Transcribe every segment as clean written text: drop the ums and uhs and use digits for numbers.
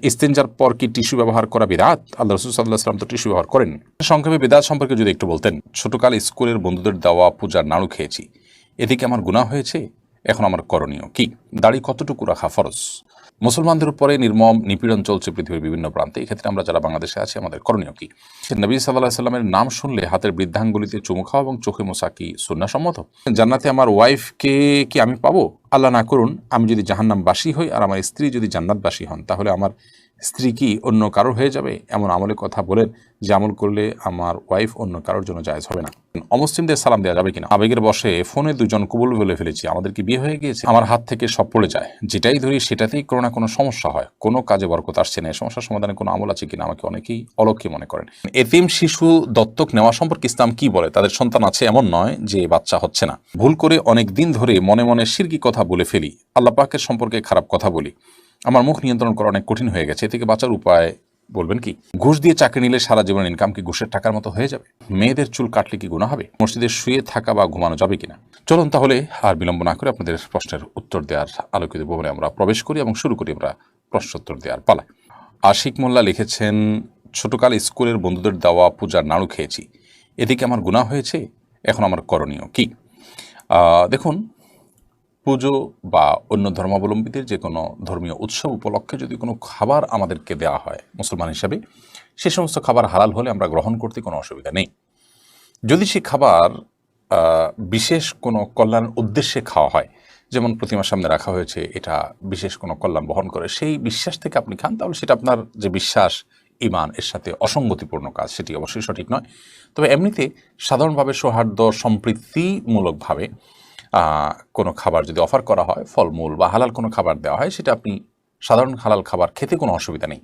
ইস্তেঞ্জার পর কি টিস্যু ব্যবহার করা বিদআত? আল্লাহ রাসূল সাল্লাল্লাহু আলাইহি ওয়াসাল্লাম তো টিস্যু ব্যবহার করেন। সংক্ষেপে বিদআত সম্পর্কে যদি একটু বলতেন। ছোটকালে স্কুলের বন্ধুদের দেওয়া পূজার নাড়ু খেয়েছি, এতে কি আমার গুনাহ হয়েছে? এখন আমার করণীয় কি? দাড়ি কতটুকু রাখা ফরজ? মুসলমানদের উপরে নির্মম নিপীড়ন চলছে পৃথিবীর বিভিন্ন প্রান্তে। এক্ষেত্রে আমরা যারা বাংলাদেশে আছি আমাদের করণীয় কি? নবী সাল্লাল্লাহু আলাইহি সাল্লামের নাম শুনলে হাতের বৃদ্ধাঙ্গুলিতে চুমু খাওয়া এবং চোখে মোছা কি সুন্নাহসম্মত? জান্নাতে আমার ওয়াইফকে কি আমি পাবো? আল্লাহ না করুন, আমি যদি জাহান্নামবাসী হই আর আমার স্ত্রী যদি জান্নাতবাসী হন, তাহলে আমার স্ত্রী কি অন্য কারোর হয়ে যাবে? এমন আমলের কথা বলেন যে আমল করলে আমার ওয়াইফ অন্য কারোর জন্য জায়েজ হবে না। অমুসলিমদের সালাম দেওয়া যাবে কিনা? আবেগের বশে ফোনে দুজন কবুল বলে ফেলেছি, আমাদের কি বিয়ে হয়ে গিয়েছে? আমার হাত থেকে সব পড়ে যায়, যেটাই ধরি সেটাতেই কোনো না কোনো সমস্যা হয়, কোনো কাজে বরকত আসছে না। এই সমস্যার সমাধানে কোনো আমল আছে কিনা? আমাকে অনেকেই অলক্ষী মনে করেন। এতিম শিশু দত্তক নেওয়া সম্পর্কে ইসলাম কি বলে? তাদের সন্তান আছে এমন নয় যে বাচ্চা হচ্ছে না। ভুল করে অনেক দিন ধরে মনে মনে শিরকি কথা বলে ফেলি, আল্লাহ পাকের সম্পর্কে খারাপ কথা বলি, আমার মুখ নিয়ন্ত্রণ করা অনেক কঠিন হয়ে গেছে, এ থেকে বাঁচার উপায় বলবেন কি? ঘুষ দিয়ে চাকরি নিলে সারা জীবনের ইনকাম কি ঘুষের টাকার মতো হয়ে যাবে? মেয়েদের চুল কাটলে কি গুনাহ হবে? মসজিদে শুয়ে থাকা বা ঘুমানো যাবে কিনা? চলুন তাহলে আর বিলম্ব না করে আপনাদের প্রশ্নের উত্তর দেওয়ার আলোকিত ভবনে আমরা প্রবেশ করি এবং শুরু করি আমরা প্রশ্নোত্তর দেওয়ার পালা। আশিক মোল্লা লিখেছেন, ছোটকালে স্কুলের বন্ধুদের দেওয়া পূজার নাড়ু খেয়েছি, এদিকে আমার গুনাহ হয়েছে, এখন আমার করণীয় কি? দেখুন, পুজো বা অন্য ধর্মাবলম্বীদের যে কোনো ধর্মীয় উৎসব উপলক্ষে যদি কোনো খাবার আমাদেরকে দেওয়া হয় মুসলমান হিসাবে, সে সমস্ত খাবার হালাল হলে আমরা গ্রহণ করতে কোনো অসুবিধা নেই। যদি সে খাবার বিশেষ কোনো কল্যাণের উদ্দেশ্যে খাওয়া হয়, যেমন প্রতিমার সামনে রাখা হয়েছে, এটা বিশেষ কোনো কল্যাণ বহন করে, সেই বিশ্বাস থেকে আপনি খান, তাহলে সেটা আপনার যে বিশ্বাস, ঈমান, এর সাথে অসঙ্গতিপূর্ণ কাজ, সেটি অবশ্যই সঠিক নয়। তবে এমনিতে সাধারণভাবে সৌহার্দ্য সম্প্রীতিমূলকভাবে কোনো খাবার যদি অফার করা হয়, ফলমূল বা হালাল কোনো খাবার দেওয়া হয়, সেটা আপনি সাধারণ হালাল খাবার খেতে কোনো অসুবিধা নেই।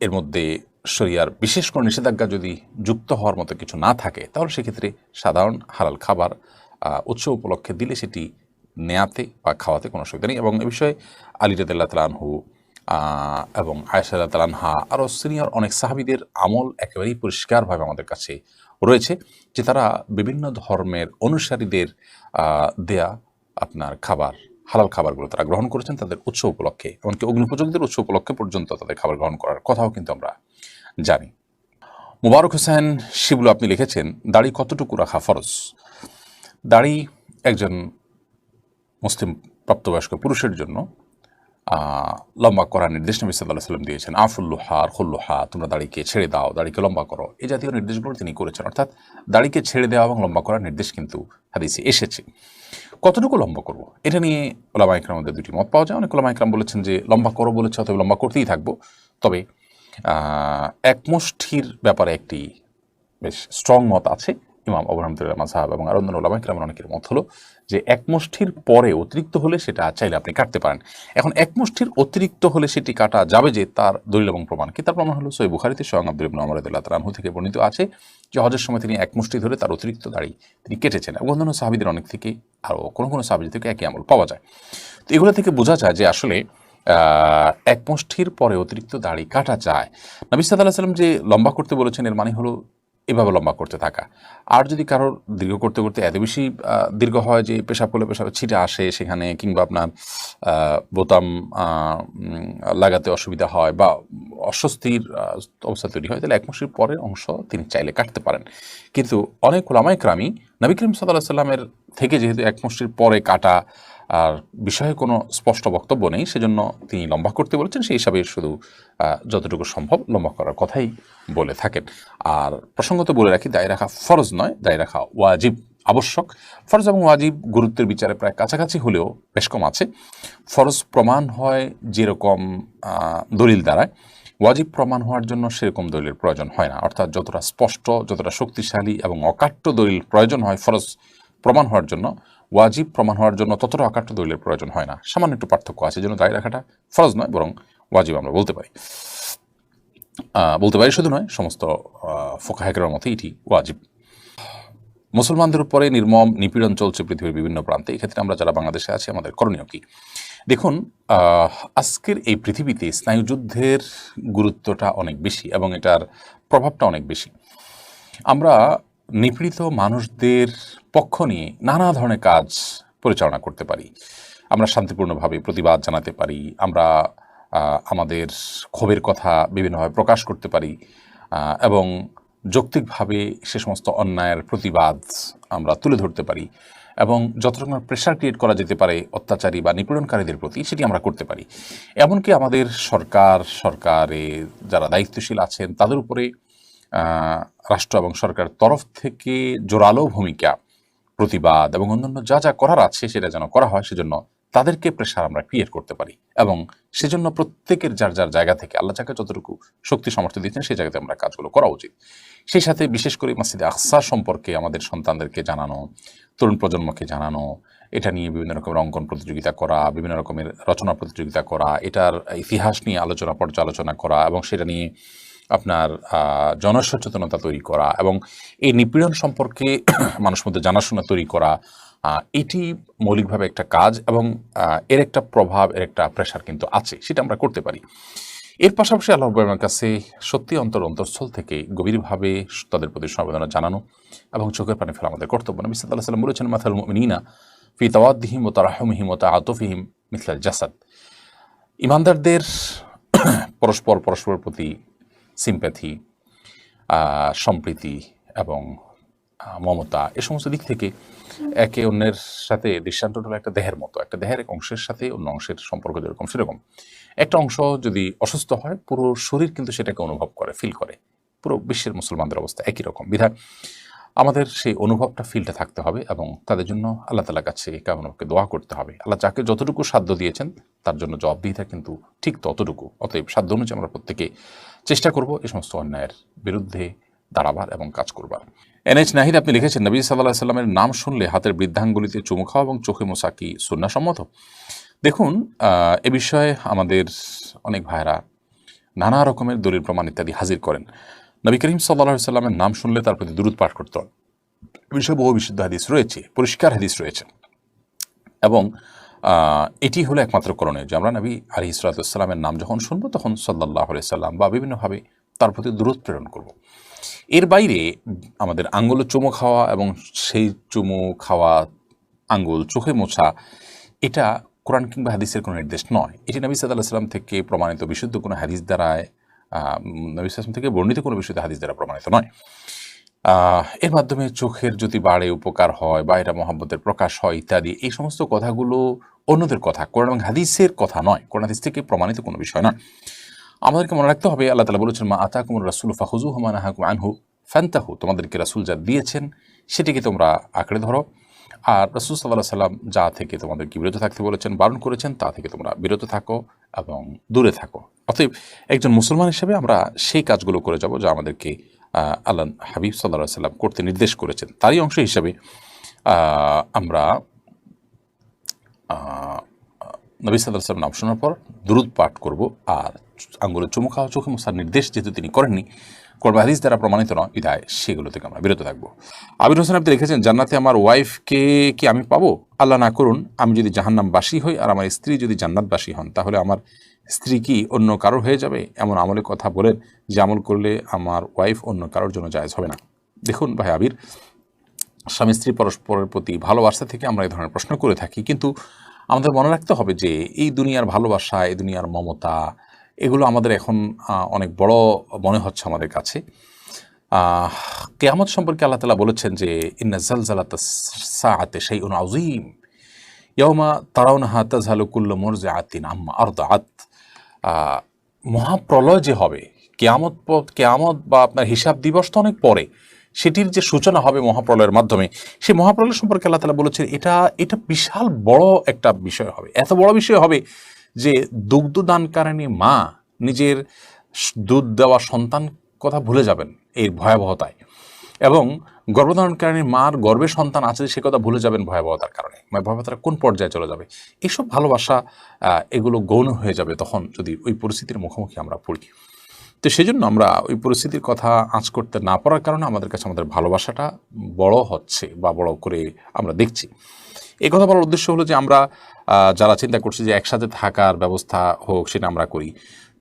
এর মধ্যে শরিয়ার বিশেষ কোনো নিষেধাজ্ঞা যদি যুক্ত হওয়ার মতো কিছু না থাকে, তাহলে সেক্ষেত্রে সাধারণ হালাল খাবার উৎসব উপলক্ষে দিলে সেটি নেয়াতে বা খাওয়াতে কোনো অসুবিধা নেই। এবং এ বিষয়ে আলী রাদিয়াল্লাহু তাআলা আনহু এবং আয়েশা রাদিয়াল্লাহু তাআলা আনহা আরও সিনিয়র অনেক সাহাবীদের আমল একেবারেই পরিষ্কারভাবে আমাদের কাছে রয়েছে, যে তারা বিভিন্ন ধর্মের অনুসারীদের দেয়া আপনার খাবার, হালাল খাবারগুলো তারা গ্রহণ করেছেন তাদের উৎসব উপলক্ষে, এমনকি অগ্নিপূজকদের উৎসব উপলক্ষে পর্যন্ত তাদের খাবার গ্রহণ করার কথাও কিন্তু আমরা জানি। মুবারক হোসেন শিবলু আপনি লিখেছেন, দাড়ি কতটুকু রাখা ফরজ? দাড়ি একজন মুসলিম প্রাপ্তবয়স্ক পুরুষের জন্য লম্বা করার নির্দেশ নবী সাল্লাল্লাহু আলাইহি ওয়াসাল্লাম দিয়েছেন। আফুল্লুহা আর খুল্লুহা, তোমরা দাড়িকে ছেড়ে দাও, দাড়িকে লম্বা করো, এই জাতীয় নির্দেশগুলো তিনি করেছেন। অর্থাৎ দাড়িকে ছেড়ে দেওয়া এবং লম্বা করার নির্দেশ কিন্তু হাদিসে এসেছে। কতটুকু লম্বা করব, এটা নিয়ে ওলামা ইকরামের মধ্যে দুটি মত পাওয়া যায়। অনেক ওলামা ইকরাম বলেছেন যে লম্বা করো বলেছে, অতএব লম্বা করতেই থাকবো। তবে এক মুষ্ঠির ব্যাপারে একটি বেশ স্ট্রং মত আছে ইমাম আবু হানিফার মাযহাব এবং আরো অন্যান্য ওলামা ইকরামের অনেকের মত হলো যে এক মুষ্ঠির পরে অতিরিক্ত হলে সেটা চাইলে আপনি কাটতে পারেন। এখন এক মুষ্ঠির অতিরিক্ত হলে সেটি কাটা যাবে, যে তার দলিল এবং প্রমাণ কি? তার প্রমাণ হলো সহিহ বুখারীতে স্বয়ং আব্দুল্লাহ ইবনে ওমর রাদিয়াল্লাহু তাআলা আনহু থেকে বর্ণিত আছে যে হজের সময় তিনি এক মুষ্টি ধরে তার অতিরিক্ত দাড়ি তিনি কেটেছেন, এবং অন্যান্য সাহাবীদের অনেক থেকে, আরও কোনো কোনো সাহাবী থেকে একই আমল পাওয়া যায়। তো এগুলো থেকে বোঝা যায় যে আসলে এক মুষ্ঠির পরে অতিরিক্ত দাড়ি কাটা যায়। নবী সাল্লাল্লাহু আলাইহি ওয়াসাল্লাম যে লম্বা করতে বলেছেন, এর মানে হলো এভাবে লম্বা করতে থাকা। আর যদি কারোর দীর্ঘ করতে করতে এত বেশি দীর্ঘ হয় যে পেশাব করলে পেশাবের ছিটে আসে সেখানে, কিংবা আপনার বোতাম লাগাতে অসুবিধা হয় বা অস্বস্তির অবস্থা তৈরি হয়, তাহলে এক মাসের পরের অংশ তিনি চাইলে কাটতে পারেন। কিন্তু অনেক ওলামা ইকরামই নবী করিম সাল্লাল্লাহু আলাইহি ওয়াসাল্লামের থেকে যেহেতু এক মাসের পরে কাটা আর বিষয়ে কোনো স্পষ্ট বক্তব্য নেই, সেজন্য তিনি লম্বা করতে বলেছেন, সেই হিসাবে শুধু যতটুকু সম্ভব লম্বা করার কথাই বলে থাকেন। আর প্রসঙ্গত বলে রাখি, দাড়ি রাখা ফরজ নয়, দাড়ি রাখা ওয়াজিব, আবশ্যক। ফরজ এবং ওয়াজিব গুরুত্বের বিচারে প্রায় কাছাকাছি হলেও বেশ কম আছে। ফরজ প্রমাণ হয় যেরকম দলিল দ্বারায়, ওয়াজিব প্রমাণ হওয়ার জন্য সেরকম দলিলের প্রয়োজন হয় না। অর্থাৎ যতটা স্পষ্ট, যতটা শক্তিশালী এবং অকাট্য দলিল প্রয়োজন হয় ফরজ প্রমাণ হওয়ার জন্য, ওয়াজিব প্রমাণ হওয়ার জন্য ততটা অকাট্য দলিলের প্রয়োজন হয় না। সামান্য একটু পার্থক্য আছে, জন্য দাড়ি রাখাটা ফরজ নয়, বরং ওয়াজিব আমরা বলতে পারি। শুধু নয়, সমস্ত ফুকাহায়ে মতে এটি ওয়াজিব। মুসলমানদের উপরে নির্মম নিপীড়ন চলছে পৃথিবীর বিভিন্ন প্রান্তে। এক্ষেত্রে আমরা যারা বাংলাদেশে আছি আমাদের করণীয় কি? দেখুন, আজকের এই পৃথিবীতে স্নায়ুযুদ্ধের গুরুত্বটা অনেক বেশি এবং এটার প্রভাবটা অনেক বেশি। আমরা নিপীড়িত মানুষদের পক্ষ নিয়ে নানা ধরনের কাজ পরিচালনা করতে পারি। আমরা শান্তিপূর্ণভাবে প্রতিবাদ জানাতে পারি, আমরা আমাদের ক্ষোভের কথা বিভিন্নভাবে প্রকাশ করতে পারি এবং যৌক্তিকভাবে সে সমস্ত অন্যায়ের প্রতিবাদ আমরা তুলে ধরতে পারি এবং যত রকমের প্রেশার ক্রিয়েট করা যেতে পারে অত্যাচারী বা নিপীড়নকারীদের প্রতি সেটি আমরা করতে পারি। এমনকি আমাদের সরকারে যারা দায়িত্বশীল আছেন তাদের উপরে রাষ্ট্র এবং সরকারের তরফ থেকে জোরালো ভূমিকা, প্রতিবাদ এবং অন্যান্য যা যা করার আছে সেটা যেন করা হয়, সেজন্য তাদেরকে প্রেশার আমরা ক্রিয়েট করতে পারি এবং সেজন্য প্রত্যেকের যার যার জায়গা থেকে আল্লাহ যাকে যতটুকু শক্তি সামর্থ্য দিচ্ছেন সেই জায়গাতে আমরা কাজগুলো করা উচিত। সেই সাথে বিশেষ করে মসজিদে আকসা সম্পর্কে আমাদের সন্তানদেরকে জানানো, তরুণ প্রজন্মকে জানানো, এটা নিয়ে বিভিন্ন রকমের অঙ্কন প্রতিযোগিতা করা, বিভিন্ন রকমের রচনা প্রতিযোগিতা করা, এটার ইতিহাস নিয়ে পর্যালোচনা করা এবং সেটা নিয়ে আপনার জনসচেতনতা তৈরি করা এবং এই নিপীড়ন সম্পর্কে মানুষ মধ্যে জানাশোনা তৈরি করা, এটি মৌলিকভাবে একটা কাজ এবং এর একটা প্রভাব, এর একটা প্রেশার কিন্তু আছে, সেটা আমরা করতে পারি। এর পাশাপাশি আল্লাহ রাব্বুল কাছে সত্যি অন্তরস্থল থেকে গভীরভাবে তাদের প্রতি সমবেদনা জানানো এবং চোখের পানি ফেলা আমাদের কর্তব্য। নবী সাল্লাল্লাহু আলাইহি ওয়াসাল্লাম বলেছেন, মাথাল মুমিনিনা ফি তাওয়াদ্দিহিম ওয়া তারাহুমিহিম ওয়া তাআতুফিহিম মিসলাল জাসাদ। ঈমানদারদের পরস্পরের প্রতি সিম্প্যাথি, সম্প্রীতি এবং মমতা, এ সমস্ত দিক থেকে একে অন্যের সাথে দৃষ্টান্ত হলো একটা দেহের মতো, একটা দেহের এক অংশের সাথে অন্য অংশের সম্পর্ক যেরকম সেরকম। একটা অংশ যদি অসুস্থ হয় পুরো শরীর কিন্তু সেটাকে অনুভব করে, ফিল করে। পুরো বিশ্বের মুসলমানদের অবস্থা একই রকম বিধায় আমাদের সেই অনুভবটা, ফিলটা থাকতে হবে এবং তাদের জন্য আল্লাহ তাআলার কাছে কামনাকে দোয়া করতে হবে। আল্লাহ যাকে যতটুকু সাধ্য দিয়েছেন তার জন্য জবাবদিহিতা কিন্তু ঠিক ততটুকু। অতএব সাধ্য অনুযায়ী আমরা প্রত্যেকে চেষ্টা করব এই সমস্ত অন্যায়ের বিরুদ্ধে দাঁড়াবার এবং কাজ করবার। NH নাহিদ আপনি লিখেছেন, নবী সাল্লাল্লাহু আলাইহি সাল্লামের নাম শুনলে হাতের বৃদ্ধাঙ্গুলিতে চুমু খাওয়া এবং চোখে মোছা কি সুন্নাহসম্মত? দেখুন, এ বিষয়ে আমাদের অনেক ভাইরা নানা রকমের দলিল প্রমাণ ইত্যাদি হাজির করেন। নবী করিম সাল্লাল্লাহু আলাইহি সাল্লামের নাম শুনলে তার প্রতি দুরূদ পাঠ করতে হবে, এ বিষয়ে বহু বিশুদ্ধ হাদিস রয়েছে, পরিষ্কার হাদিস রয়েছে এবং এটি হলো একমাত্র করণীয় যে আমরা নবী আলাইহিস সালাতু ওয়াস সালামের নাম যখন শুনবো তখন সাল্লাল্লাহু আলাইহি সাল্লাম বা বিভিন্নভাবে তার প্রতি দুরূদ প্রেরণ করব। এর বাইরে আমাদের আঙ্গুলে চুমু খাওয়া এবং সেই চুমু খাওয়া আঙ্গুল চোখে মোছা, এটা কোরআন কিংবা হাদিসের কোনো নির্দেশ নয়। এটি নবী সাল্লাল্লাহু আলাইহি সাল্লাম থেকে প্রমাণিত বিশুদ্ধ কোনো হাদিস দ্বারায়, নবী সাল্লাল্লাহু আলাইহি ওয়াসাল্লাম থেকে বর্ণিত কোনো বিশুদ্ধ হাদিস দ্বারা প্রমাণিত নয়। এর মাধ্যমে চোখের যদি বাড়ে, উপকার হয় বা এটা মহব্বতের প্রকাশ হয় ইত্যাদি, এই সমস্ত কথাগুলো অন্যদের কথা, কোরআন এবং হাদিসের কথা নয়, কোরআন হাদিস থেকে প্রমাণিত কোনো বিষয় নয়। আমাদেরকে মনে রাখতে হবে আল্লাহ তাআলা বলেছেন, মা আতাকুমুর রাসূলু ফাখুযুহু ওয়া মা নাহাকুম আনহু ফান্তাহু। তোমাদেরকে রাসূল যা দিয়েছেন সেটিকে তোমরা আঁকড়ে ধরো, আর রাসূল সাল্লাল্লাহু আলাইহি সাল্লাম যা থেকে তোমাদেরকে বিরত থাকতে বলেছেন, বারণ করেছেন, তা থেকে তোমরা বিরত থাকো এবং দূরে থাকো। অতএব একজন মুসলমান হিসেবে আমরা সেই কাজগুলো করে যাব যা আমাদেরকে আল্লাহ হাবিব সাল্লাল্লাহু আলাইহি সাল্লাম করতে নির্দেশ করেছেন। তারই অংশ হিসাবে আমরা নবী সাল্লাল্লাহু আলাইহি সাল্লাম নাম শোনার পর দুরূদ পাঠ করব, আর আঙ্গুলে চুমু খাওয়া, চোখে মোছার নির্দেশ যেহেতু তিনি করেননি, কোরআন হাদিস দ্বারা প্রমাণিত নয়, বিধায় সেগুলো থেকে আমরা বিরত থাকবো। আবির হোসেন আপনি লিখেছেন, জান্নাতে আমার ওয়াইফকে কি আমি পাবো? আল্লাহ না করুন, আমি যদি জাহান্নামবাসী হই আর আমার স্ত্রী যদি জান্নাতবাসী হন, তাহলে আমার স্ত্রী কি অন্য কারোর হয়ে যাবে? এমন আমলের কথা বলেন যে আমল করলে আমার ওয়াইফ অন্য কারোর জন্য জায়েজ হবে না। দেখুন ভাই আবির, স্বামী স্ত্রী পরস্পরের প্রতি ভালোবাসা থেকে আমরা এই ধরনের প্রশ্ন করে থাকি, কিন্তু আমাদের মনে রাখতে হবে যে এই দুনিয়ার ভালোবাসা, এই দুনিয়ার মমতা, এগুলো আমাদের এখন অনেক বড় মনে হচ্ছে আমাদের কাছে। কিয়ামত সম্পর্কে আল্লাহ তাআলা বলেছেন যে ইন্না জালজালাতাস সাআতি শাইউন আযীম ইয়াওমা তারাউনাহা তাযহালু কুল্লু মুরজিআতিন আম্মা আরদাআত। মহাপ্রলয় যে হবে, কিয়ামত বা আপনার হিসাব দিবস তো অনেক পরে, সেটির যে সূচনা হবে মহাপ্রলয়ের মাধ্যমে, সেই মহাপ্রলয় সম্পর্কে আল্লাহ তাআলা বলেছেন এটা বিশাল বড় একটা বিষয় হবে। এত বড় বিষয় হবে যে দুগ্ধদানকারিণী মা নিজের দুধ দেওয়া সন্তান কথা ভুলে যাবেন এই ভয়াবহতায়, এবং গর্ভধারণকারিণী মার গর্ভে সন্তান আছে সে কথা ভুলে যাবেন ভয়াবহতার কারণে। ভয়াবহতার কোন পর্যায়ে চলে যাবে, এইসব ভালোবাসা এগুলো গৌণ হয়ে যাবে তখন যদি ওই পরিস্থিতির মুখোমুখি আমরা পড়ি। তো সেজন্য আমরা ওই পরিস্থিতির কথা আঁচ করতে না পারার কারণে আমাদের কাছে আমাদের ভালোবাসাটা বড় হচ্ছে বা বড় করে আমরা দেখছি। এই কথা বলার উদ্দেশ্য হলো যে আমরা যারা চিন্তা করছি যে একসাথে থাকার ব্যবস্থা হোক, সেটা আমরা করি,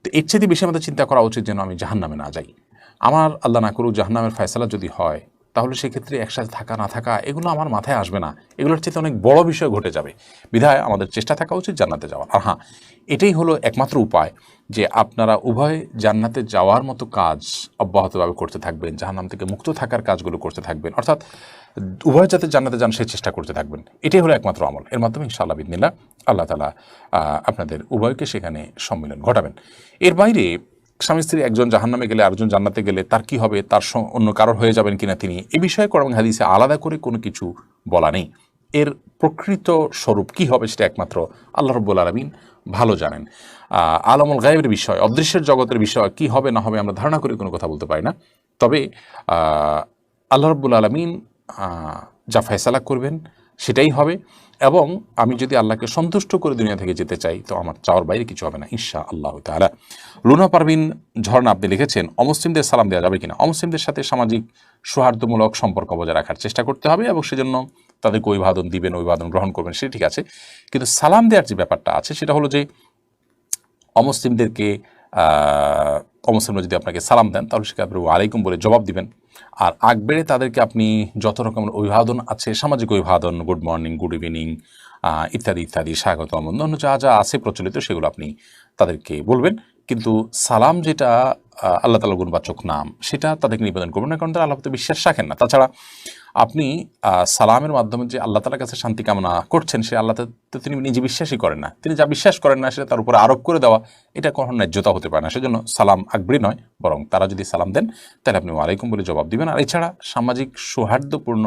তো এর চেয়ে বেশি আমাদের চিন্তা করা উচিত যেন আমি জাহান্নামে না যাই। আমার আল্লাহ না করুক জাহান্নামের ফয়সালা যদি হয়, তাহলে সেক্ষেত্রে একসাথে থাকা না থাকা এগুলো আমার মাথায় আসবে না, এগুলোর চেয়ে অনেক বড় বিষয় ঘটে যাবে। বিধায় আমাদের চেষ্টা থাকা উচিত জান্নাতে যাওয়ার। আর হ্যাঁ, এটাই হলো একমাত্র উপায় যে আপনারা উভয় জান্নাতে যাওয়ার মতো কাজ অব্যাহতভাবে করতে থাকবেন, জাহান্নাম থেকে মুক্ত থাকার কাজগুলো করতে থাকবেন, অর্থাৎ উভয় যাতে জান্নাতে যান সেই চেষ্টা করতে থাকবেন। এটাই হলো একমাত্র আমল। এর মাধ্যমে ইনশাআল্লাহ বিদিনিল্লাহ আল্লাহ তাআলা আপনাদের উভয়কে সেখানে সম্মিলন ঘটাবেন। এর বাইরে স্বামী স্ত্রী একজন জাহান্নামে গেলে আরেকজন জান্নাতে গেলে তার কি হবে, তার অন্য কারোর হয়ে যাবেন কিনা তিনি, এ বিষয়ে কোরআন হাদিসে আলাদা করে কোনো কিছু বলা নেই। এর প্রকৃত স্বরূপ কি হবে সেটা একমাত্র আল্লাহ রাব্বুল আলামিন ভালো জানেন। আলামুল গায়েবের বিষয়, অদৃশ্যের জগতের বিষয় কি হবে না হবে আমরা ধারণা করে কোনো কথা বলতে পারি না। তবে আল্লাহ রাব্বুল আলামিন যা ফয়সালা করবেন সেটাই হবে, এবং আমি যদি আল্লাহকে সন্তুষ্ট করে দুনিয়া থেকে যেতে চাই তো আমার চাওয়ার বাইরে কিছু হবে না ইনশাআল্লাহ তাআলা। লুনা পারভিন ঝর্ণা আপনি লিখেছেন, অমুসলিমদের সালাম দেওয়া যাবে কিনা? অমুসলিমদের সাথে সামাজিক সৌহার্দ্যমূলক সম্পর্ক বজায় রাখার চেষ্টা করতে হবে, এবং সেজন্য তাদেরকে অভিবাদন দিবেন, অভিবাদন গ্রহণ করবেন, সেটা ঠিক আছে। কিন্তু সালাম দেওয়ার যে ব্যাপারটা আছে সেটা হলো যে অমুসলিমদেরকে অমুসলিমরা যদি আপনাকে সালাম দেন তাহলে সেটা আপনি ওয়ালাইকুম বলে জবাব দিবেন। আর আগ বেড়ে তাদেরকে আপনি যত রকমের অভিবাদন আছে, সামাজিক অভিবাদন, গুড মর্নিং, গুড ইভিনিং ইত্যাদি ইত্যাদি, স্বাগতম, অন্যান্য যা যা আছে প্রচলিত সেগুলো আপনি তাদেরকে বলবেন। কিন্তু সালাম যেটা আল্লাহ তাআলার গুণবাচক নাম, সেটা তাদেরকে নিবেদন করবেন না, কারণ তারা আল্লাহতে বিশ্বাস রাখেন না। তাছাড়া আপনি সালামের মাধ্যমে যে আল্লাহ তাআলার কাছে শান্তি কামনা করছেন, সে আল্লাহতে তিনি নিজে বিশ্বাসই করেন না। তিনি যা বিশ্বাস করেন না সেটা তার উপরে আরোপ করে দেওয়া, এটা কখনো ন্যায্যতা হতে পারে না। সেজন্য সালাম আকবরই নয়, বরং তারা যদি সালাম দেন তাহলে আপনি ওয়ালাইকুম বলে জবাব দিবেন। আর এছাড়া সামাজিক সৌহার্দ্যপূর্ণ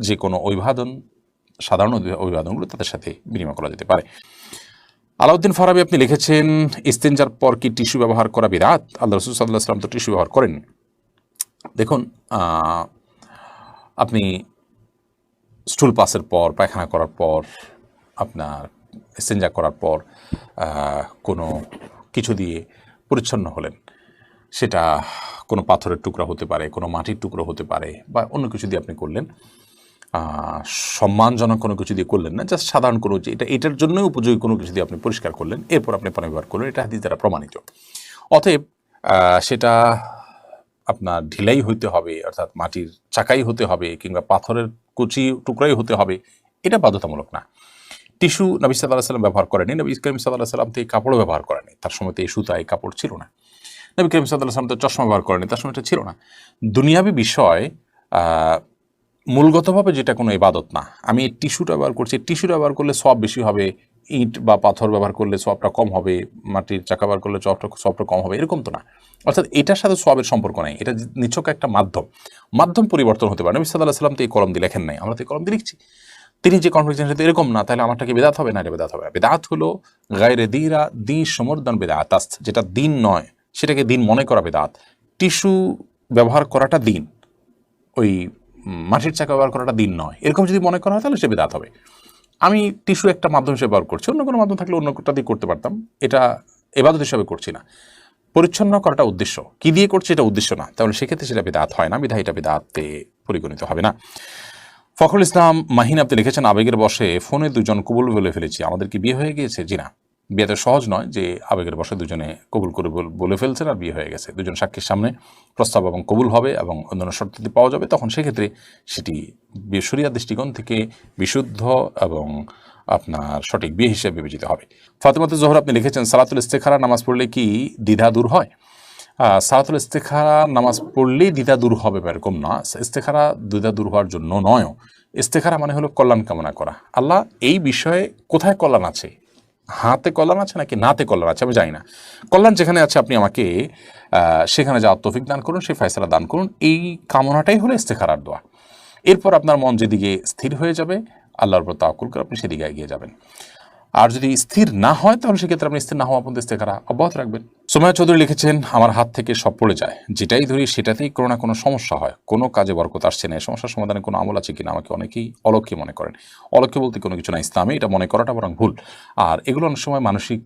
যে কোনো অভিবাদন, সাধারণ অভিবাদনগুলো তাদের সাথে বিনিময় করা যেতে পারে। আলাউদ্দিন ফারাবি আপনি লিখেছেন, ইস্তেঞ্জার পর কি টিস্যু ব্যবহার করা বিদআত? আল্লাহ রাসূল সাল্লাল্লাহু আলাইহি ওয়াসাল্লাম তো টিস্যু ব্যবহার করেন। দেখুন, আপনি স্টুল পাসের পর, পায়খানা করার পর, আপনার ইস্তেঞ্জা করার পর কোনো কিছু দিয়ে পরিচ্ছন্ন হলেন, সেটা কোনো পাথরের টুকরা হতে পারে, কোনো মাটির টুকরো হতে পারে, বা অন্য কিছু দিয়ে আপনি করলেন, সম্মানজনক কোনো কিছু দিয়ে করলেন না, জাস্ট সাধারণ কোনো যে এটার জন্যই উপযোগী কোনো কিছু দিয়ে আপনি পরিষ্কার করলেন, এরপর আপনি পানি ব্যবহার করলেন, এটা হাদিস দ্বারা প্রমাণিত। অতএব সেটা আপনার ঢিলাই হইতে হবে, অর্থাৎ মাটির চাকাই হতে হবে, কিংবা পাথরের কুচি টুকরাই হতে হবে, এটা বাধ্যতামূলক না। টিস্যু নবী সাল্লাল্লাহু আলাইহি ওয়াসাল্লাম ব্যবহার করেনি, নবী করিম সাল্লাল্লাহু আলাইহি ওয়াসাল্লাম তো এই কাপড়ও ব্যবহার করেনি, তার সময় তো এই সুতা, এই কাপড় ছিল না। নবী করিম সাল্লাল্লাহু আলাইহি ওয়াসাল্লাম তো চশমা ব্যবহার করেনি, তার সময় এটা ছিল না। দুনিয়াবি বিষয় মূলগতভাবে যেটা কোনো ইবাদত না। আমি টিস্যুটা ব্যবহার করছি, টিস্যুটা ব্যবহার করলে সওয়াব বেশি হবে, ইট বা পাথর ব্যবহার করলে সওয়াবটা কম হবে, মাটির চাকা ব্যবহার করলে সওয়াবটা কম হবে, এরকম তো না। অর্থাৎ এটার সাথে সওয়াবের সম্পর্ক নাই, এটা নিছক একটা মাধ্যম পরিবর্তন হতে পারে। নবী সাল্লাল্লাহু আলাইহি ওয়াসাল্লাম তো এই কলম দিয়ে লেখেন নাই, আমরা তো এই কলম দিয়ে লিখছি। তিনি যে কনফিডেন্স সাথে এরকম না, তাহলে আমারটা কি বেদাত হবে? না, এটা বেদাত হবে। বেদাত হলো গায়রে দিরা দি সমর্দন বেদাত, যেটা দিন নয় সেটাকে দিন মনে করা বেদাত। টিস্যু ব্যবহার করাটা দিন, ওই মাটির চাকা ব্যবহার করাটা দিন নয়, এরকম যদি মনে করা হয় তাহলে সে বেদাত হবে। আমি টিস্যু একটা মাধ্যম হিসেবে ব্যবহার করছি, অন্য কোনো মাধ্যম থাকলে অন্যটা দিয়ে করতে পারতাম, এটা ইবাদত হিসাবে করছি না। পরিচ্ছন্ন করাটা উদ্দেশ্য, কি দিয়ে করছি এটা উদ্দেশ্য না, তাহলে সেক্ষেত্রে সেটা বেদাত হয় না, বিধায় এটা বেদাতে পরিগণিত হবে না। ফখরুল ইসলাম মাহিন আপনি লিখেছেন, আবেগের বশে ফোনে দুজন কবুল বলে ফেলেছি, আমাদের কি বিয়ে হয়ে গিয়েছে? জি না, বিয়ে তো সহজ নয় যে আবেগের বশে দুজনে কবুল করে বলে ফেলছেন আর বিয়ে হয়ে গেছে। দুজন সাক্ষীর সামনে প্রস্তাব এবং কবুল হবে এবং অন্যান্য শর্তাদি পাওয়া যাবে, তখন সেক্ষেত্রে সেটি শরিয়াত দৃষ্টিকোণ থেকে বিশুদ্ধ এবং আপনার সঠিক বিয়ে হিসেবে বিবেচিত হবে। ফাতেমাতুজ জোহরা আপনি লিখেছেন, সালাতুল ইস্তেখারা নামাজ পড়লে কি দ্বিধা দূর হয়? সালাতুল ইস্তেখারা নামাজ পড়লেই দ্বিধা দূর হবে এরকম না, ইস্তেখারা দ্বিধা দূর হওয়ার জন্য নয়। ইস্তেখারা মানে হলো কল্যাণ কামনা করা। আল্লাহ এই বিষয়ে কোথায় কল্যাণ আছে, হাতে কল্যাণ আছে নাকি নাতে কল্যাণ আছে আমি জানি না, কল্যাণ যেখানে আছে আপনি আমাকে সেখানে যাওয়ার তৌফিক দান করুন, সেই ফয়সালা দান করুন, এই কামনাটাই হলো ইস্তেখারার দোয়া। এরপর আপনার মন যেদিকে স্থির হয়ে যাবে, আল্লাহর উপর তাওয়াক্কুল করে আপনি সেদিকে এগিয়ে যাবেন। আর যদি স্থির না হয় তাহলে সেক্ষেত্রে আপনি স্থির না হওয়া পর্যন্ত ইস্তেখারা অব্যাহত রাখবেন। সুমাইয়া চৌধুরী লিখেছেন, আমার হাত থেকে সব পড়ে যায়, যেটাই ধরি সেটাতেই কোনো না কোনো সমস্যা হয়, কোনো কাজে বরকত আসছে না, সমস্যার সমাধানে কোনো আমল আছে কিনা? আমাকে অনেকেই অলক্ষ্যে মনে করেন। অলক্ষ্যে বলতে কোনো কিছু না, ইসলামে এটা মনে করাটা বরং ভুল। আর এগুলো অনেক সময় মানসিক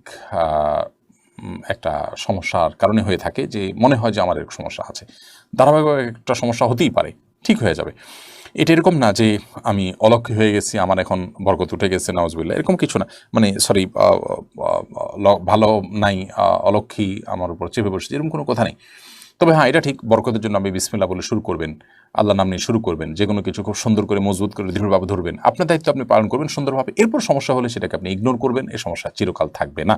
একটা সমস্যার কারণে হয়ে থাকে, যে মনে হয় যে আমার এরকম সমস্যা আছে, ধারাবাহিক একটা সমস্যা হতেই পারে, ঠিক হয়ে যাবে। এটা এরকম না যে আমি অলক্ষ্য হয়ে গেছি, আমার এখন বরকত উঠে গেছে, নাউজুবিল্লাহ, এরকম কিছু না। মানে সরি, ভালো নাই, অলক্ষ্মী আমার উপর চেপে বসেছে, এরকম কোনো কথা নেই। তবে হ্যাঁ, এটা ঠিক, বরকতের জন্য আপনি বিসমিল্লাহ বলে শুরু করবেন, আল্লাহ নাম নিয়ে শুরু করবেন, যে কোনো কিছু খুব সুন্দর করে মজবুত করে দৃঢ়ভাবে ধরবেন, আপনার দায়িত্ব আপনি পালন করবেন সুন্দরভাবে। এরপর সমস্যা হলে সেটাকে আপনি ইগনোর করবেন, এই সমস্যা চিরকাল থাকবে না।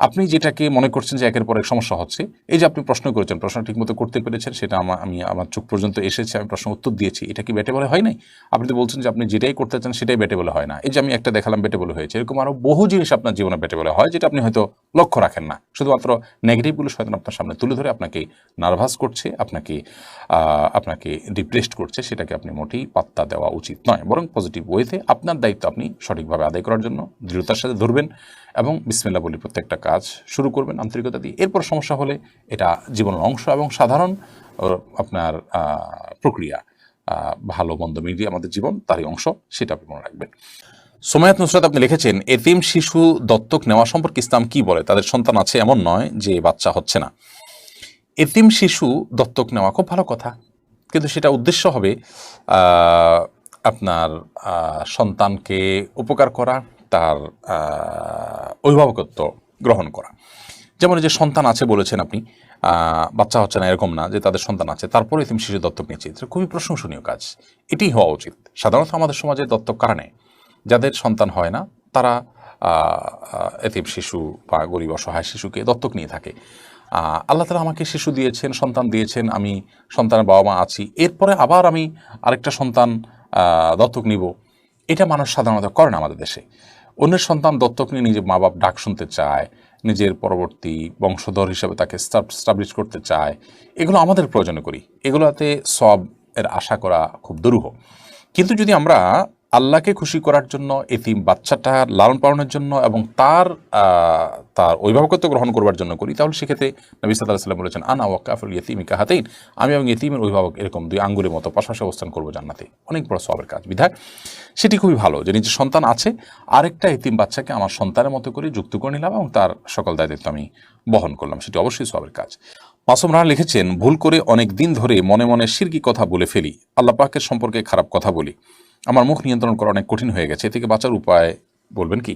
আপনি যেটাকে মনে করছেন যে একের পর এক সমস্যা হচ্ছে, এই যে আপনি প্রশ্ন করেছেন, প্রশ্ন ঠিকমতো করতে পেরেছেন, সেটা আমি আমার চোখ পর্যন্ত এসেছে, আমি প্রশ্ন উত্তর দিয়েছি, এটা কি বেটে বলে হয় নাই? আপনি তো বলছেন যে আপনি যেটাই করতে চান সেটাই বেটে বলে হয় না। এই যে আমি একটা দেখালাম বেটে বলে হয়েছে, এরকম আরও বহু জিনিস আপনার জীবনে বেটে বলে হয়, যেটা আপনি হয়তো লক্ষ্য রাখেন না। শুধুমাত্র নেগেটিভগুলো শয়তান আপনার সামনে তুলে ধরে আপনাকে নার্ভাস করছে, আপনাকে ডিপ্রেসড করছে, সেটাকে আপনি মোটেই পাত্তা দেওয়া উচিত নয়। বরং পজিটিভ ওয়েতে আপনার দায়িত্ব আপনি সঠিকভাবে আদায় করার জন্য দৃঢ়তার সাথে ধরবেন এবং বিসমিল্লাহ বলে প্রত্যেকটা কাজ শুরু করবেন আন্তরিকতা দিয়ে। এরপর সমস্যা হলে এটা জীবনের অংশ এবং সাধারণ আপনার প্রক্রিয়া, ভালো মন্দ মিলিয়ে আমাদের জীবন তারই অংশ, সেটা আপনি মনে রাখবেন। সোমায়াত নুসরাত আপনি লিখেছেন, এতিম শিশু দত্তক নেওয়া সম্পর্কে ইসলাম কি বলে? তাদের সন্তান আছে এমন নয় যে বাচ্চা হচ্ছে না। এতিম শিশু দত্তক নেওয়া খুব ভালো কথা, কিন্তু সেটা উদ্দেশ্য হবে আপনার সন্তানকে উপকার করা, তার অভিভাবকত্ব গ্রহণ করা। যেমন এই যে সন্তান আছে বলেছেন আপনি, বাচ্চা হচ্ছে না এরকম না যে তাদের সন্তান আছে তারপরে এতিম শিশু দত্তক নিয়েছে, এটা খুবই প্রশংসনীয় কাজ, এটি হওয়া উচিত। সাধারণত আমাদের সমাজে দত্তক কারা নেয়? যাদের সন্তান হয় না তারা এতিম শিশু বা গরিব অসহায় শিশুকে দত্তক নিয়ে থাকে। আল্লাহ তাআলা আমাকে শিশু দিয়েছেন, সন্তান দিয়েছেন, আমি সন্তানের বাবা মা আছি, এরপরে আবার আমি আরেকটা সন্তান দত্তক নিব, এটা মানুষ সাধারণত করে না আমাদের দেশে। অন্যের সন্তান দত্তক নিয়ে নিজের মা বাপ ডাক শুনতে চায়, নিজের পরবর্তী বংশধর হিসেবে তাকে স্টাবলিশ করতে চায়, এগুলো আমাদের প্রয়োজনে করি, এগুলোতে সব এর আশা করা খুব দুরূহ। কিন্তু যদি আমরা আল্লাহকে খুশি করার জন্য, এতিম বাচ্চাটা লালন পালনের জন্য এবং তার অভিভাবকত্ব গ্রহণ করবার জন্য করি, তাহলে সেক্ষেত্রে নবী সাল্লাল্লাহু আলাইহি ওয়াসাল্লাম বলেছেন, আনা ওয়াকাফুল ইয়াতীমি কাহাতাইন, আমি এবং এতিমের অভিভাবক এরকম দুই আঙ্গুলের মতো পাশাপাশি অবস্থান করবো জান্নাতে। অনেক বড় সওয়াবের কাজ, বিধায় সেটি খুবই ভালো যে নিজের সন্তান আছে, আরেকটা এতিম বাচ্চাকে আমার সন্তানের মতো করে যুক্ত করে নিলাম এবং তার সকল দায়িত্ব আমি বহন করলাম, সেটি অবশ্যই সওয়াবের কাজ। মাসুম রানা লিখেছেন, ভুল করে অনেক দিন ধরে মনে মনে শিরকি কথা বলে ফেলি, আল্লাহ পাকের সম্পর্কে খারাপ কথা বলি, আমার মুখ নিয়ন্ত্রণ করা অনেক কঠিন হয়ে গেছে, এ থেকে বাঁচার উপায় বলবেন কি?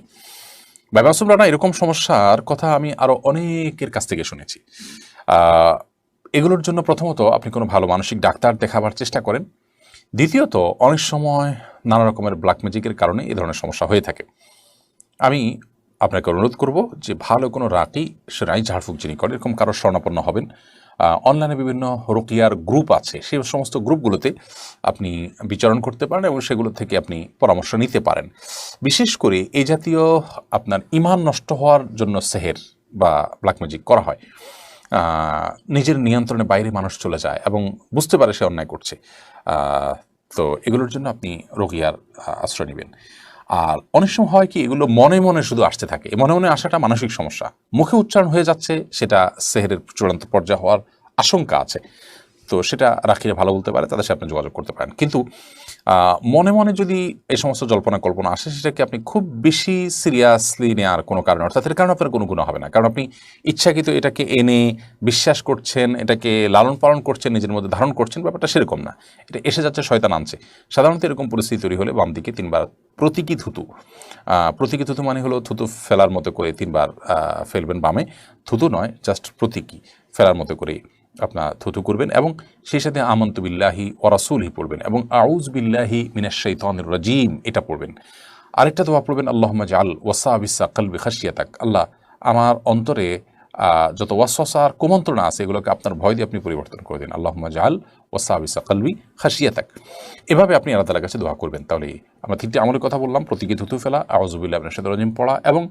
ভাই মাসুম রানা, এরকম সমস্যার কথা আমি আরও অনেকের কাছ থেকে শুনেছি। এগুলোর জন্য প্রথমত আপনি কোনো ভালো মানসিক ডাক্তার দেখাবার চেষ্টা করেন। দ্বিতীয়ত, অনেক সময় নানা রকমের ব্ল্যাক ম্যাজিকের কারণে এই ধরনের সমস্যা হয়ে থাকে। আমি আপনাকে অনুরোধ করব যে ভালো কোনো রাকি সেরাই ঝাড়ফুঁক যিনি করেন এরকম কারোর শরণাপন্ন হবেন। অনলাইনে বিভিন্ন রুকিয়ার গ্রুপ আছে, সেই সমস্ত গ্রুপগুলোতে আপনি বিচরণ করতে পারেন এবং সেগুলো থেকে আপনি পরামর্শ নিতে পারেন। বিশেষ করে এই জাতীয় আপনার ইমান নষ্ট হওয়ার জন্য সেহের বা ব্ল্যাক ম্যাজিক করা হয়, নিজের নিয়ন্ত্রণের বাইরে মানুষ চলে যায় এবং বুঝতে পারে সে অন্যায় করছে, তো এগুলোর জন্য আপনি রুকিয়ার আশ্রয় নেবেন। আর অনেক সময় হয় কি, এগুলো মনে মনে শুধু আসতে থাকে, মনে মনে আসাটা মানসিক সমস্যা, মুখে উচ্চারণ হয়ে যাচ্ছে, সেটা সেহেরের চূড়ান্ত পর্যায়ে হওয়ার আশঙ্কা আছে। তো সেটা রাখিয়ে ভালো বলতে পারে, তাদের সাথে আপনি যোগাযোগ করতে পারেন। কিন্তু মনে মনে যদি এই সমস্ত জল্পনা কল্পনা আসে, সেটাকে আপনি খুব বেশি সিরিয়াসলি নেওয়ার কোনো কারণ, অর্থাৎ এর কারণে আপনার কোনো গুণ হবে না, কারণ আপনি ইচ্ছাকৃত এটাকে এনে বিশ্বাস করছেন, এটাকে লালন পালন করছেন, নিজের মধ্যে ধারণ করছেন, ব্যাপারটা সেরকম না। এটা এসে যাচ্ছে, শয়তান আনছে। সাধারণত এরকম পরিস্থিতি তৈরি হলে বাম দিকে 3 বার প্রতীকী থুতু, প্রতীকী থুতু মানে হলো থুতু ফেলার মতো করে 3 বার ফেলবেন বামে, থুতু নয়, জাস্ট প্রতীকী ফেলার মতো করে আপনার থুতু করবেন এবং সেই সাথে আমানতু বিল্লাহি ওয়া রাসূলিহি পড়বেন এবং আউযু বিল্লাহি মিনাশ শাইতানির রাজীম এটা পড়বেন। আরেকটা দোয়া পড়বেন, আল্লাহুম্মা জাআল ওয়াসাবিসা কলবি খাশিয়াতাক, আল্লাহ আমার অন্তরে যত ওয়াসওয়াসা আর কুমন্ত্রণা আছে এগুলোকে আপনার ভয় দিয়ে আপনি পরিবর্তন করে দিন। আল্লাহুম্মা জাআল ওয়াসাবিসা কলবি খাশিয়াতাক, এভাবে আপনি আল্লাহ তাআলার কাছে দোয়া করবেন। তাহলে আমরা 3টি আমলের কথা বললাম, প্রতীকী থুতু ফেলা, আউযু বিল্লাহি মিনাশ শাইতানির রাজীম পড়া এবং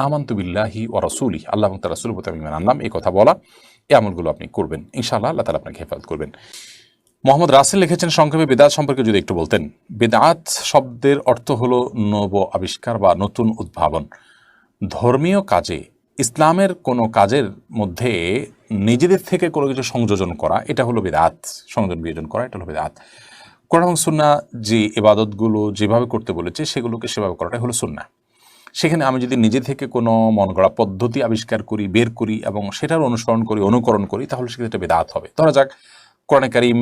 আমানতু বিল্লাহি ওয়া রাসূলিহি, আল্লাহ এবং তার রাসূলের প্রতি আমি ঈমান আনলাম, এই কথা বলা। এই আমলগুলো আপনি করবেন, ইনশাআল্লাহ আল্লাহ তাআলা আপনাকে হেফাজত করবেন। মোহাম্মদ রাসেল লিখেছেন, সংক্ষেপে বেদাত সম্পর্কে যদি একটু বলতেন। বেদাত শব্দের অর্থ হলো নব আবিষ্কার বা নতুন উদ্ভাবন। ধর্মীয় কাজে, ইসলামের কোনো কাজের মধ্যে নিজেদের থেকে কোনো কিছু সংযোজন করা, এটা হলো বেদাত। সংযোজন বিয়োজন করা, এটা হলো বেদাত। কোরআন এবং সুন্নাহ যে ইবাদতগুলো যেভাবে করতে বলেছে সেগুলোকে সেভাবে করাটাই হলো সুন্নাহ। সেখানে আমি যদি নিজে থেকে কোনো মন গড়া পদ্ধতি আবিষ্কার করি, বের করি এবং সেটার অনুসরণ করি, অনুকরণ করি, তাহলে সেক্ষেত্রে বেদাত হবে। ধরা যাক কোরআনে কারীম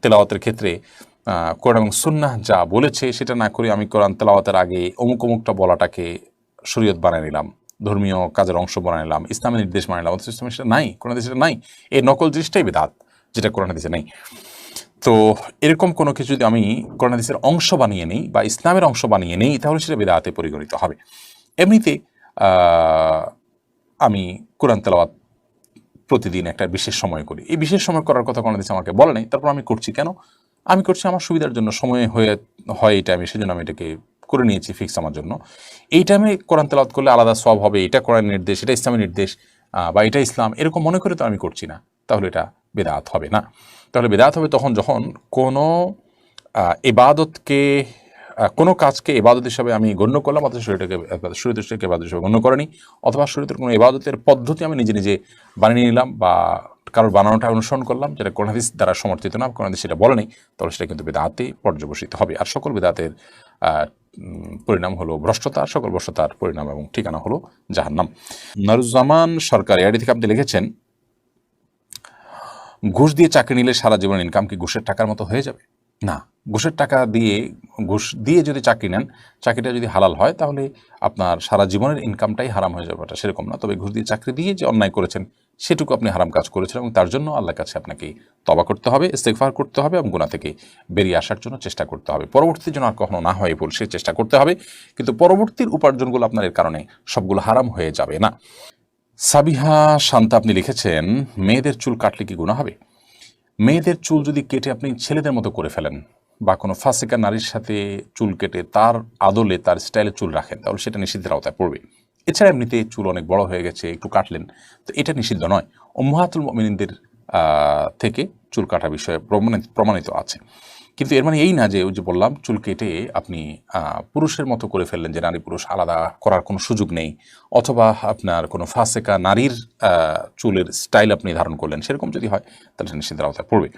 তেলাওয়াতের ক্ষেত্রে কোরআন এবং সুন্নাহ যা বলেছে সেটা না করে আমি কোরআন তেলাওয়াতের আগে অমুক অমুকটা বলাটাকে শরীয়ত বানিয়ে নিলাম, ধর্মীয় কাজের অংশ বানাই নিলাম, ইসলামের নির্দেশ মানি নিলাম, অথচ ইসলামের সেটা নাই, কোরআন হাদিসে সেটা নাই। এই নকল জিনিসটাই বিদআত, যেটা কোরআন হাদিসে নেই। তো এরকম কোনো কিছু যদি আমি কোরআন হাদিসের অংশ বানিয়ে নিই বা ইসলামের অংশ বানিয়ে নিই, তাহলে সেটা বিদআতে পরিগণিত হবে। এমনিতে আমি কোরআন তেলাওয়াত প্রতিদিন একটা বিশেষ সময় করি, এই বিশেষ সময় করার কথা কোরআন হাদিসে আমাকে বলে নাই, তারপর আমি করছি কেন? আমি করছি আমার সুবিধার জন্য, সময় হয় এটা, আমি সেজন্য আমি এটাকে করে নিয়েছি ফিক্স আমার জন্য। এই টাইমে কোরআন তেলাওয়াত করলে আলাদা সওয়াব হবে, এটা কোরআনের নির্দেশ, এটা ইসলামের নির্দেশ, বা এটা ইসলাম, এরকম মনে করে তো আমি করছি না, তাহলে এটা বিদআত হবে না। তাহলে বিদআত হবে তখন যখন কোনো ইবাদতকে, কোনো কাজকে ইবাদত হিসাবে আমি গণ্য করলাম, অথচ শরীয়তকে ইবাদত হিসাবে গণ্য করেনি, অথবা শরীয়তের কোনো ইবাদতের পদ্ধতি আমি নিজে নিজে বানিয়ে নিলাম বা কারোর বানানোটা অনুসরণ করলাম, যেটা কোরআন হাদিস দ্বারা সমর্থিত না, কোরআন হাদিস সেটা বলে নেই, তাহলে সেটা কিন্তু বিদআতে পর্যবসিত হবে। আর সকল বিদআতের পরিণাম হলো ভ্রষ্টতা, সকল ভ্রষ্টতার পরিণাম এবং ঠিকানা হলো জাহান্নাম। নুরুজ্জামান সরকার এআইডি থেকে আপনি লিখেছেন, ঘুষ দিয়ে চাকরি নিলে সারা জীবনের ইনকাম কি ঘুষের টাকার মতো হয়ে যাবে? না, ঘুষের টাকা দিয়ে, ঘুষ দিয়ে যদি চাকরি নেন, চাকরিটা যদি হালাল হয়, তাহলে আপনার সারা জীবনের ইনকামটাই হারাম হয়ে যাবে, এটা সেরকম না। তবে ঘুষ দিয়ে চাকরি দিয়ে যে অন্যায় করেছেন, সেটুকু আপনি হারাম কাজ করেছেন, এবং তার জন্য আল্লাহর কাছে আপনাকে তওবা করতে হবে, ইস্তেগফার করতে হবে, এবং গুনাহ থেকে বেরিয়ে আসার জন্য চেষ্টা করতে হবে। পরবর্তীতে যেন আর কখনো না হয় ভুল, সে চেষ্টা করতে হবে, কিন্তু পরবর্তীর উপার্জনগুলো আপনার এর কারণে সবগুলো হারাম হয়ে যাবে না। সাবিহা শান্তা আপনি লিখেছেন, মেয়েদের চুল কাটলে কি গুনাহ হবে? মেয়েদের চুল যদি কেটে আপনি ছেলেদের মতো করে ফেলেন, বা কোনো ফাসিকা নারীর সাথে চুল কেটে তার আদলে তার স্টাইলে চুল রাখেন, তাহলে সেটা নিষিদ্ধের আওতায় পড়বে। এছাড়া এমনিতে চুল অনেক বড় হয়ে গেছে, একটু কাটলেন, তো এটা নিষিদ্ধ নয়। উম্মাহাতুল মুমিনিনদের থেকে চুল কাটা বিষয়ে প্রমাণিত আছে। কিন্তু এর মানে এই না যে, ওই যে বললাম, চুল কেটে আপনি পুরুষের মতো করে ফেললেন, যে নারী পুরুষ আলাদা করার কোনো সুযোগ নেই, অথবা আপনার কোনো ফাসেকা নারীর চুলের স্টাইল আপনি ধারণ করলেন, সেরকম যদি হয়, তাহলে সেটা নিষিদ্ধের আওতায় পড়বে।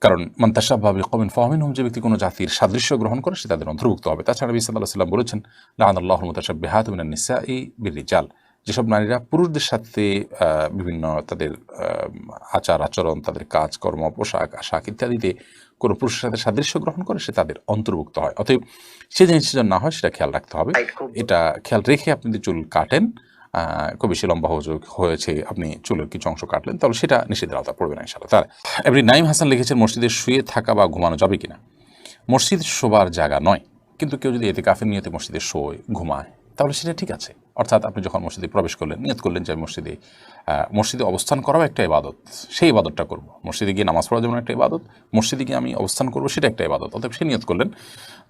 কারণ মান তাশাব্বাহা বিকওমিন ফাহুয়া মিনহুম, যে ব্যক্তি কোনো জাতির সাদৃশ্য গ্রহণ করে, সে তাদের অন্তর্ভুক্ত হবে। তাছাড়া নবী সাল্লাল্লাহু আলাইহি ওয়াসাল্লাম বলেছেন, লাআনাল্লাহুল মুতাশাব্বিহাত মিনান নিসাই বির-রিজাল, যেসব নারীরা পুরুষদের সাথে বিভিন্ন তাদের আচার আচরণ, তাদের কাজকর্ম, পোশাক আশাক ইত্যাদিতে কোনো পুরুষের সাথে সাদৃশ্য গ্রহণ করে, সে তাদের অন্তর্ভুক্ত হয়। অতএব সে জিনিসটা যেন না হয়, সেটা খেয়াল রাখতে হবে। এটা খেয়াল রেখে আপনি যদি চুল কাটেন, খুব বেশি লম্বা হয়েছে, আপনি চুলের কিছু অংশ কাটলেন, তাহলে সেটা নিষিদ্ধের আওতায় পড়বে না ইনশাআল্লাহ তাআলা। এমনি নাইম হাসান লিখেছেন, মসজিদে শুয়ে থাকা বা ঘুমানো যাবে কিনা? মসজিদ শোবার জায়গা নয়, কিন্তু কেউ যদি ইতিকাফের নিয়তে মসজিদে শোয়, ঘুমায়, তাহলে সেটা ঠিক আছে। অর্থাৎ আপনি যখন মসজিদে প্রবেশ করলেন, নিয়ত করলেন যে আমি মসজিদে অবস্থান করাও একটা ইবাদত, সেই ইবাদতটা করব। মসজিদে গিয়ে নামাজ পড়া যেমন একটা ইবাদত, মসজিদে গিয়ে আমি অবস্থান করব, সেটা একটা ইবাদত। অতএব সে নিয়ত করলেন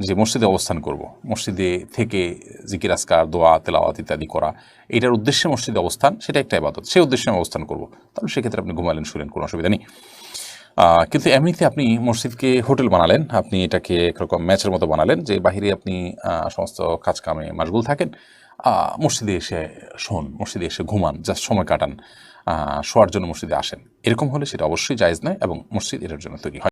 যে মসজিদে অবস্থান করব, মসজিদে থেকে জিকির আজকার, দোয়া তেলাওয়াত ইত্যাদি করা, এটার উদ্দেশ্যে মসজিদে অবস্থান, সেটা একটা ইবাদত, সেই উদ্দেশ্যে আমি অবস্থান করব, তাহলে সেক্ষেত্রে আপনি ঘুমালেন, শুলেন, কোনো অসুবিধা নেই। কিন্তু এমনিতে আপনি মসজিদকে হোটেল বানালেন, আপনি এটাকে একরকম ম্যাচের মতো বানালেন, যে বাহিরে আপনি সমস্ত কাজ কামে মাশগুল থাকেন, মসজিদে এসে শোন, মসজিদে এসে ঘুমান, জাস্ট সময় কাটান, শোয়ার জন্য মসজিদে আসেন, এরকম হলে সেটা অবশ্যই জায়েজ নয়, এবং মসজিদ এটার জন্য তৈরি হয়।